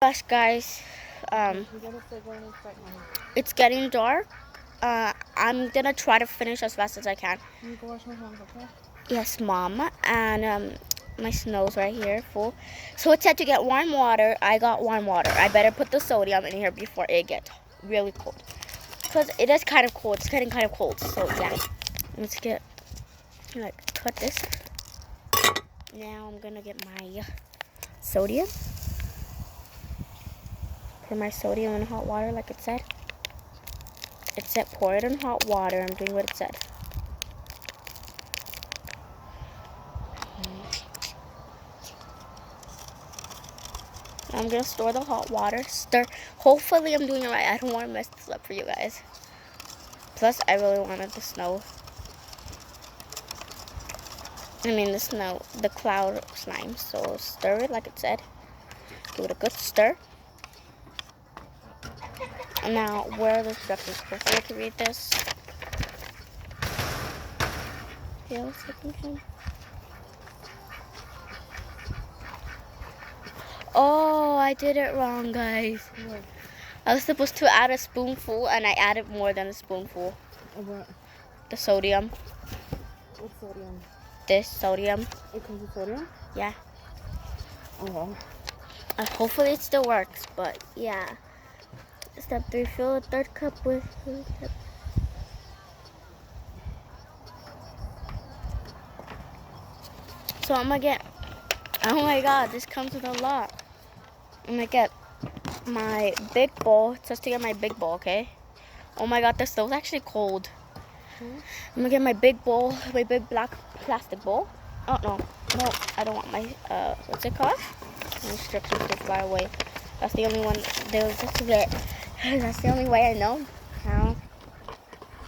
Gosh, guys, um, it's getting dark. I'm gonna try to finish as fast as I can. Can you go wash my hands, okay? Yes, Mom. And my snow's right here, full. So it said to get warm water. I got warm water. I better put the sodium in here before it gets really cold. Cause it is kind of cold. It's getting kind of cold. So yeah, let's get cut this. Now I'm gonna get my sodium. Put my sodium in hot water, like it said. It said pour it in hot water. I'm doing what it said. I'm gonna store the hot water. Stir. Hopefully I'm doing it right. I don't want to mess this up for you guys. Plus, I really wanted the snow. The snow, the cloud slime. So stir it like it said. Give it a good stir. And now, where are the instructions? Hopefully I can read this. Yeah, oh, I did it wrong, guys. What? I was supposed to add a spoonful, and I added more than a spoonful. What? The sodium. What sodium? This sodium. It comes with sodium? Yeah. Oh well. Hopefully it still works, but yeah. Step 3, fill a third cup with... So I'm gonna get... Oh my god, this comes with a lot. I'm gonna get my big bowl. It says to get my big bowl, okay? Oh my god, this stove's actually cold. I'm gonna get my big bowl, my big black plastic bowl. Oh no, no, I don't want my, what's it called? My instructions to fly away. That's the only one, that's the only way I know how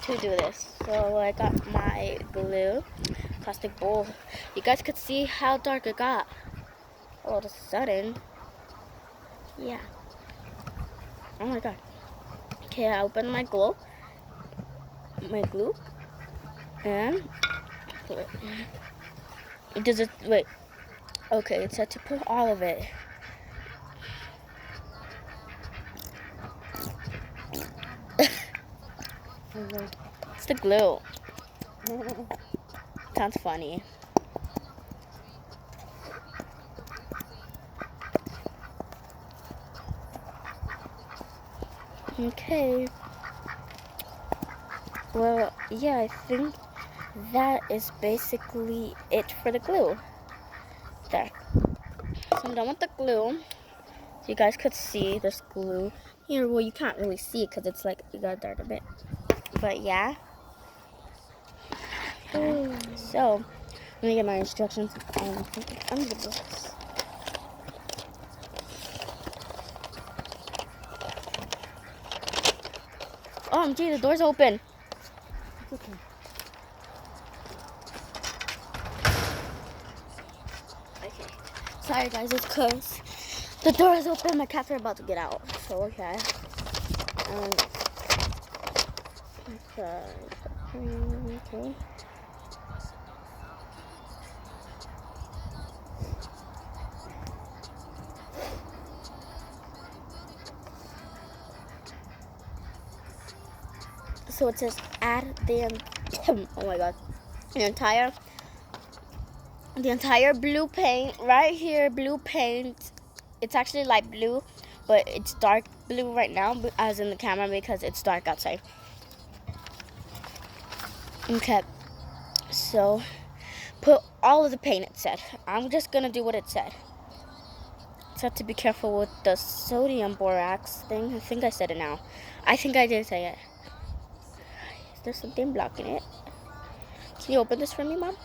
to do this. So I got my glue, plastic bowl. You guys could see how dark it got all of a sudden. Yeah. Oh my god. Okay, I opened my glue, and does it, wait. Okay, it said to put all of it. It's the glue. Sounds funny. Okay. Well, yeah, I think that is basically it for the glue. There. So I'm done with the glue. So you guys could see this glue here. Well, you can't really see it because it's like, you gotta dark a bit. But yeah. So, let me get my instructions. I'm gonna do this. Oh, gee, the door's open. It's okay. Okay. Sorry, guys, it's because the door is open. My cats are about to get out. So, okay. Okay. So it says add the oh my god, the entire blue paint right here. Blue paint. It's actually light blue, but it's dark blue right now, as in the camera, because it's dark outside. Okay, so put all of the paint, it said. I'm just gonna do what it said. It said to be careful with the sodium borax thing. I think I said it now. I think I did say it. Is there something blocking it? Can you open this for me, Mom?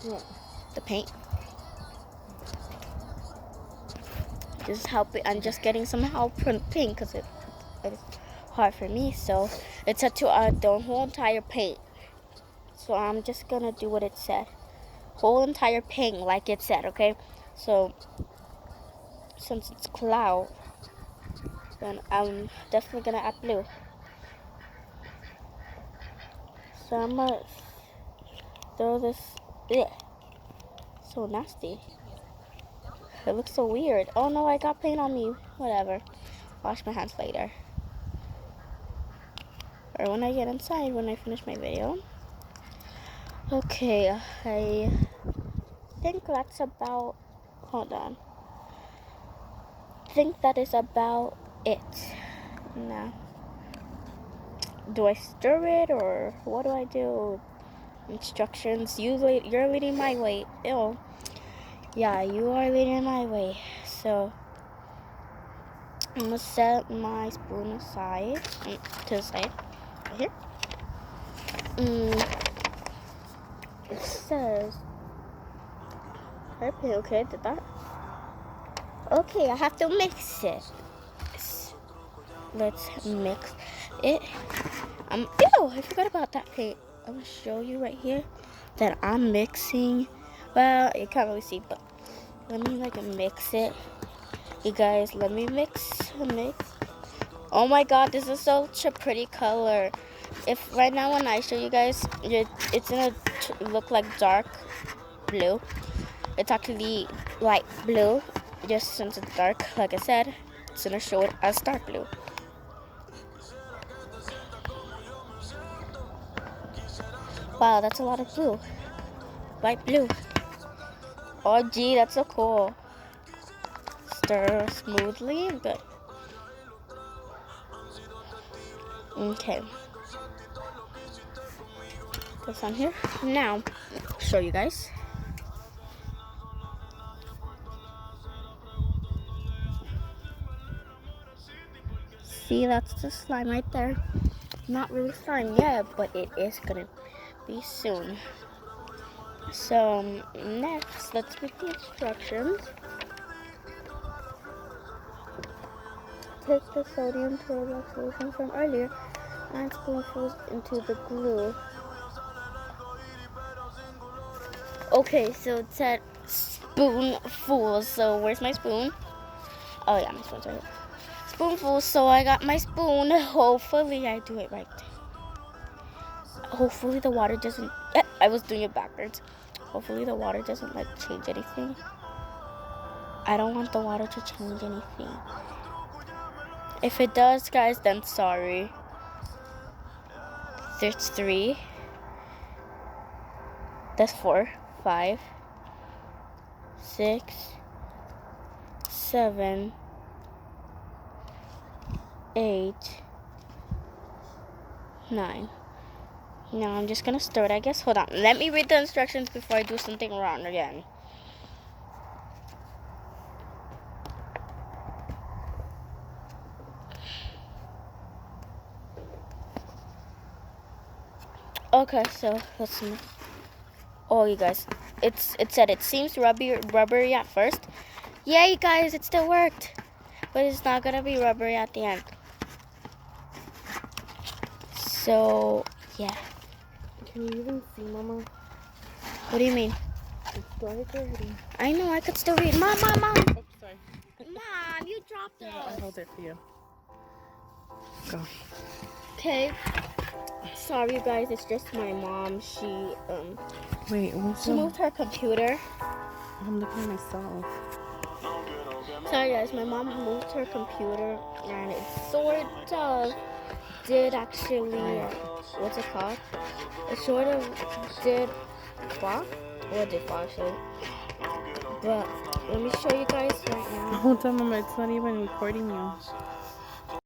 What? The paint. This is helping. I'm just getting some help from the paint because it's hard for me. So it said to the whole entire paint. So I'm just gonna do what it said. Whole entire paint, like it said. Okay. So since it's cloud, then I'm definitely gonna add blue. So I'm gonna throw this. Ugh, so nasty. it looks so weird. Oh no, I got paint on me. Whatever. Wash my hands later. Or when I get inside, when I finish my video. Okay, I think that's about, hold on. I think that is about it. Now, do I stir it or what do I do? Instructions, you're leading my way. Ew. Yeah, you are leading my way. So, I'm gonna set my spoon aside, to the side, right here. It says, okay, did that. Okay, I have to mix it. Let's mix it. Ew, I forgot about that paint. I'm gonna show you right here that I'm mixing. Well, you can't really see, but let me like mix it. You guys, let me mix. Oh my god, this is such a pretty color. If right now when I show you guys, it's gonna look like dark blue. It's actually light blue, just since it's dark. Like I said, it's gonna show it as dark blue. Wow, that's a lot of blue. Light blue. Oh gee, that's so cool. Stir smoothly. Good. Okay. Put this on here. Now, show you guys. See, that's the slime right there. Not really slime yet, but it is gonna be soon. So next, let's read the instructions. Take the sodium chloride solution from earlier and spoonfuls into the glue. Okay, so it said spoonfuls. So where's my spoon? Oh yeah, my spoon's right here. Spoonfuls. So I got my spoon. Hopefully I do it right. Hopefully the water doesn't. I was doing it backwards. Hopefully the water doesn't like change anything. I don't want the water to change anything. If it does, guys, then sorry. There's 3. That's 4, 5, 6, 7, 8, 9. Now I'm just gonna stir it, I guess. Hold on. Let me read the instructions before I do something wrong again. Okay, so let's see. Oh, you guys, it said it seems rubbery at first. Yeah, you guys, it still worked, but it's not gonna be rubbery at the end. So yeah. Can you even see, Mama? What do you mean? It's dark already. I know, I could still read. Mom. Oh, sorry. Mom, you dropped it. I'll hold it for you. Go. Okay. Sorry, you guys. It's just my mom. She Wait, what's she moved her computer. I'm looking at myself. Sorry, guys. My mom moved her computer, and it sort of did actually. What's it called? It sort of did fall. Or it did fall actually. But let me show you guys right now. Hold on, Mama. It's not even recording you.